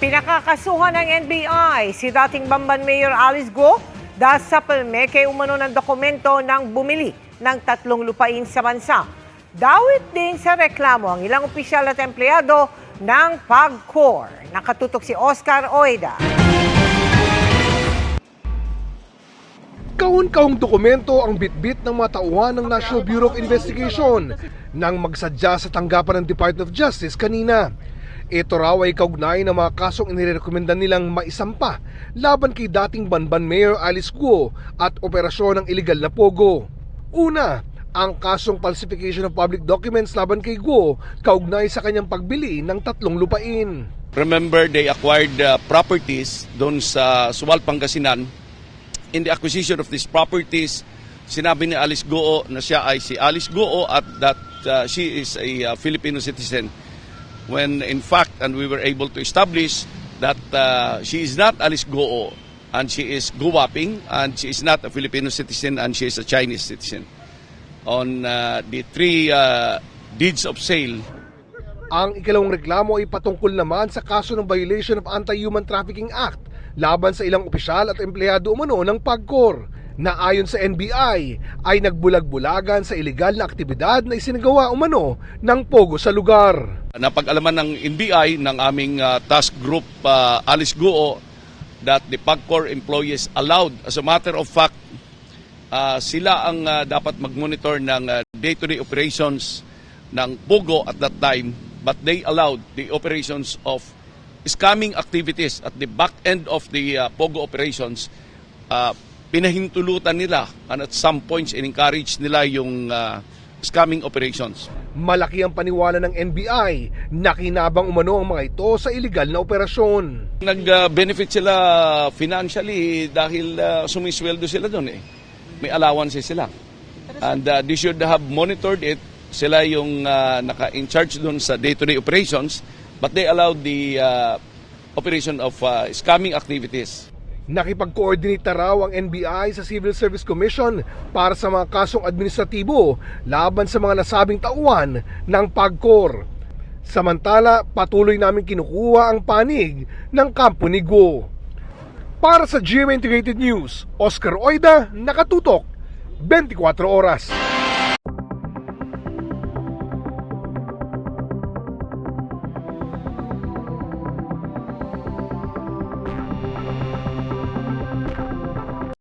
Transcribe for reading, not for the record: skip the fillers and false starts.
Pinakakasuhan ng NBI si dating Bamban Mayor Alice Guo dahil sa palmeke umano ng dokumento ng bumili ng 3 lupain sa bansa. Dawit din sa reklamo ang ilang opisyal at empleyado ng PAGCOR. Nakatutok si Oscar Oida. Kahon-kahong dokumento ang bitbit ng mga tauhan ng National Bureau of Investigation nang magsadya sa tanggapan ng Department of Justice kanina. Ito raw ay kaugnay ng mga kasong inirekomenda nilang maisampa laban kay dating Bamban Mayor Alice Guo at operasyon ng iligal na pogo. Una, ang kasong falsification of public documents laban kay Guo kaugnay sa kanyang pagbili ng 3 lupain. Remember, they acquired properties doon sa Suwal, Pangasinan. In the acquisition of these properties, sinabi ni Alice Guo na siya ay si Alice Guo at that she is a Filipino citizen. When in fact, and we were able to establish that she is not Alice Guo and she is Guwaping and she is not a Filipino citizen and she is a Chinese citizen. On the 3 deeds of sale. Ang ikalawang reklamo ay patungkol naman sa kaso ng violation of Anti-Human Trafficking Act laban sa ilang opisyal at empleyado umano ng PAGCOR na ayon sa NBI ay nagbulag-bulagan sa ilegal na aktibidad na isinagawa umano ng pogo sa lugar. Napag-alaman ng NBI ng aming task group Alice Guo that the PAGCOR employees allowed, as a matter of fact, sila ang dapat mag-monitor ng day-to-day operations ng pogo at that time, but they allowed the operations of scamming activities at the back end of the pogo operations. Pinahintulutan nila and at some points in-encourage nila yung scamming operations. Malaki ang paniwala ng NBI na kinabang umano ang mga ito sa iligal na operasyon. Nag-benefit sila financially dahil sumisweldo sila doon eh. May allowances sila. And they should have monitored it. Sila yung naka-in-charge doon sa day-to-day operations, but they allowed the operation of scamming activities. Nakipag-coordinate na raw ang NBI sa Civil Service Commission para sa mga kasong administratibo laban sa mga nasabing tauhan ng PAGCOR. Samantala, patuloy namin kinukuha ang panig ng kampo ni Guo. Para sa GMA Integrated News, Oscar Oida, nakatutok, 24 oras.